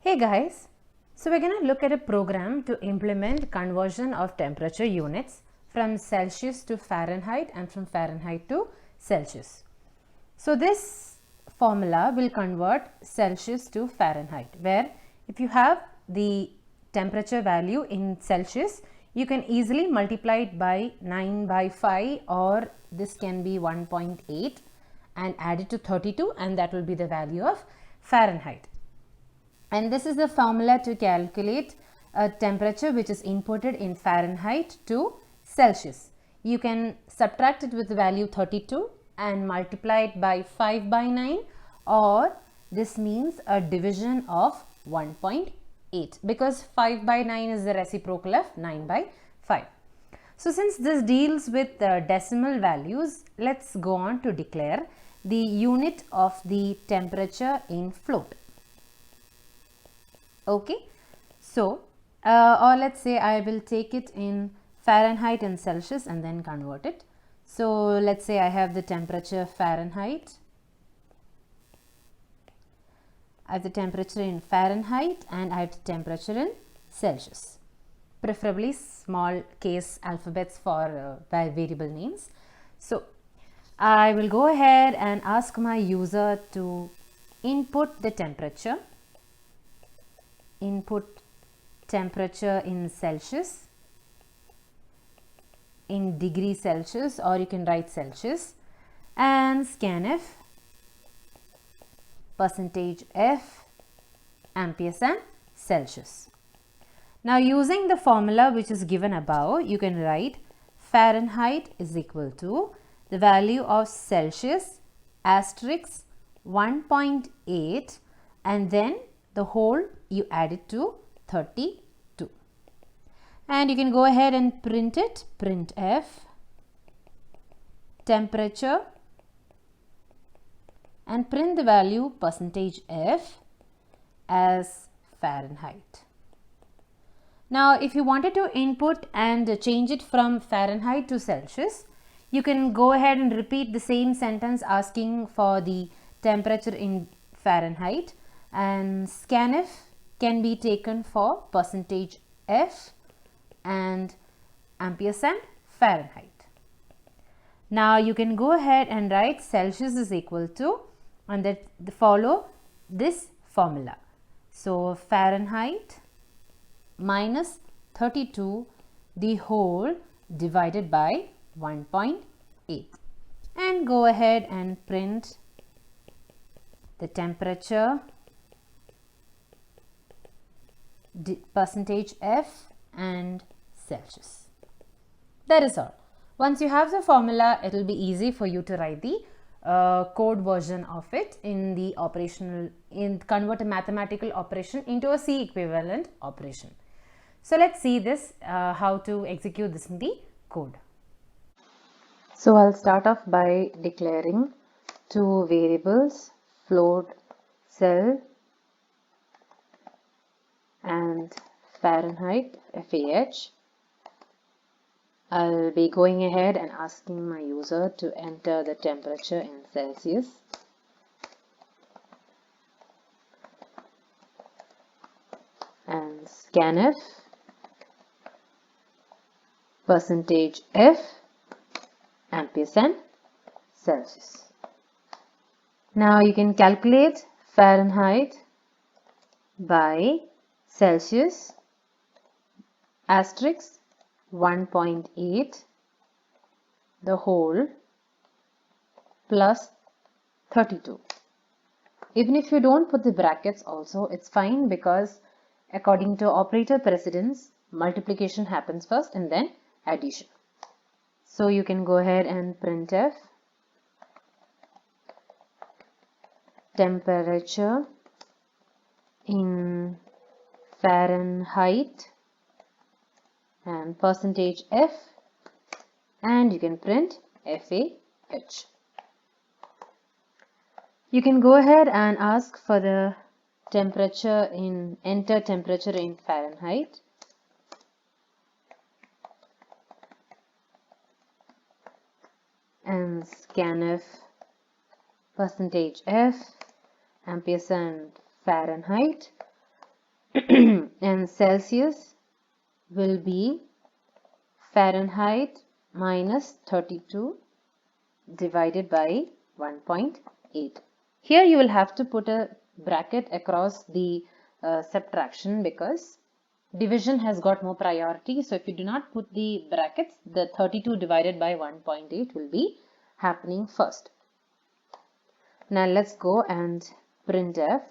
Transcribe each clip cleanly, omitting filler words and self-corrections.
Hey guys, so we're going to look at a program to implement conversion of temperature units from Celsius to Fahrenheit and from Fahrenheit to Celsius. So this formula will convert Celsius to Fahrenheit, where if you have the temperature value in Celsius, you can easily multiply it by 9 by 5, or this can be 1.8 and add it to 32, and that will be the value of Fahrenheit. And this is the formula to calculate a temperature which is inputted in Fahrenheit to Celsius. You can subtract it with the value 32 and multiply it by 5 by 9, or this means a division of 1.8, because 5 by 9 is the reciprocal of 9 by 5. So since this deals with decimal values, let's go on to declare the unit of the temperature in float. Okay, so or let's say I will take it in Fahrenheit and Celsius and then convert it. So let's say I have the temperature Fahrenheit. I have the temperature in Fahrenheit and I have the temperature in Celsius. Preferably small case alphabets for variable names. So I will go ahead and ask my user to input the temperature. Input temperature in Celsius, in degree Celsius, or you can write Celsius, and scanf %F ampersand Celsius. Now using the formula which is given above, you can write Fahrenheit is equal to the value of Celsius asterisk 1.8 and then the whole you add it to 32, and you can go ahead and print it, printf temperature, and print the value %F as Fahrenheit. Now if you wanted to input and change it from Fahrenheit to Celsius, you can go ahead and repeat the same sentence asking for the temperature in Fahrenheit, and scanf can be taken for %F and ampersand Fahrenheit. Now you can go ahead and write Celsius is equal to, and that follow this formula. So Fahrenheit minus 32 the whole divided by 1.8, and go ahead and print the temperature %F and Celsius. That is all. Once you have the formula, it will be easy for you to write the code version of it in the operational, convert a mathematical operation into a C equivalent operation. So let's see this, how to execute this in the code. So I'll start off by declaring two variables, float cell and Fahrenheit FAH. I'll be going ahead and asking my user to enter the temperature in Celsius. And scanf %F ampersand Celsius. Now you can calculate Fahrenheit by Celsius asterisk 1.8 the whole plus 32. Even if you don't put the brackets also, it's fine, because according to operator precedence, multiplication happens first and then addition. So you can go ahead and printf temperature in Fahrenheit and %F, and you can print FAH. You can go ahead and ask for the temperature in, enter temperature in Fahrenheit, and scanf %F ampersand Fahrenheit, and Celsius will be Fahrenheit minus 32 divided by 1.8. Here you will have to put a bracket across the subtraction because division has got more priority. So if you do not put the brackets, the 32 divided by 1.8 will be happening first. Now let's go and printf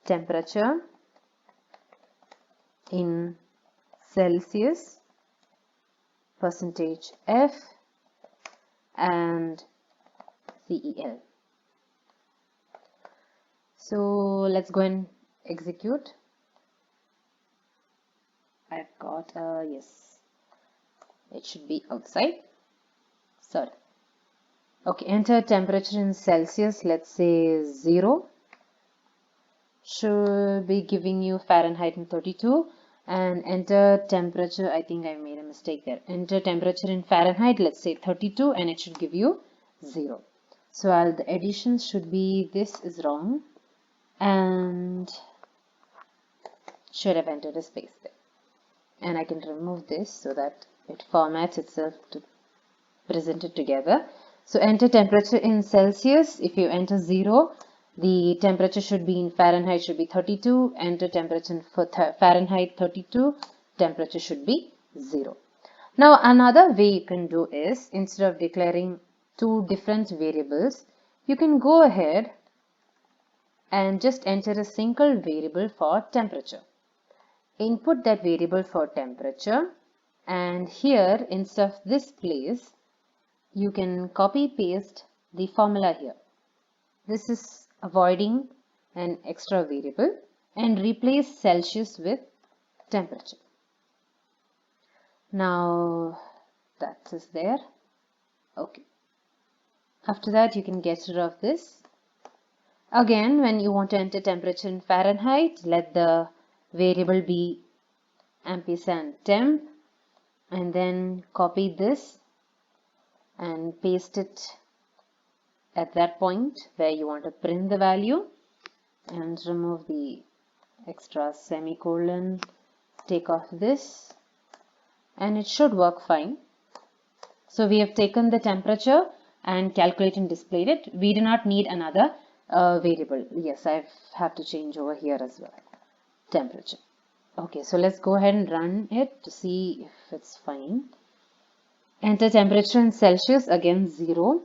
temperature in Celsius, percentage F and CEL. So let's go and execute. I've got yes, it should be outside. Sorry. Okay, enter temperature in Celsius, let's say 0. Should be giving you Fahrenheit in 32, and enter temperature. I think I made a mistake there. Enter temperature in Fahrenheit, let's say 32, and it should give you 0. So the additions should be, this is wrong and should have entered a space there. And I can remove this so that it formats itself to present it together. So enter temperature in Celsius. If you enter 0, the temperature should be in Fahrenheit should be 32. Enter temperature for Fahrenheit 32. Temperature should be 0. Now another way you can do is, instead of declaring two different variables, you can go ahead and just enter a single variable for temperature. Input that variable for temperature, and here instead of this place you can copy paste the formula here. This is avoiding an extra variable, and replace Celsius with temperature. Now that is there. Okay. After that you can get rid of this. Again, when you want to enter temperature in Fahrenheit, let the variable be ampersand temp, and then copy this and paste it at that point where you want to print the value, and remove the extra semicolon, take off this, and it should work fine. So we have taken the temperature and calculated and displayed it. We do not need another variable. Yes, I have to change over here as well. Temperature. Okay, so let's go ahead and run it to see if it's fine. Enter temperature in Celsius, again 0,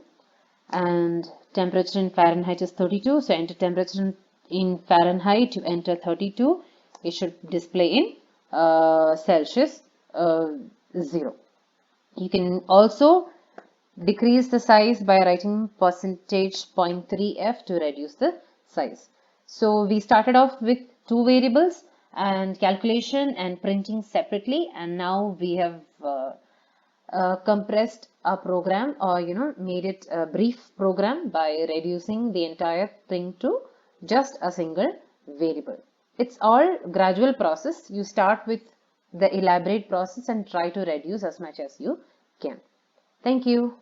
and temperature in Fahrenheit is 32. So enter temperature in Fahrenheit, you enter 32. It should display in Celsius 0. You can also decrease the size by writing %.3f to reduce the size. So we started off with two variables and calculation and printing separately, and now we have compressed our program, or made it a brief program by reducing the entire thing to just a single variable. It's all gradual process. You start with the elaborate process and try to reduce as much as you can. Thank you.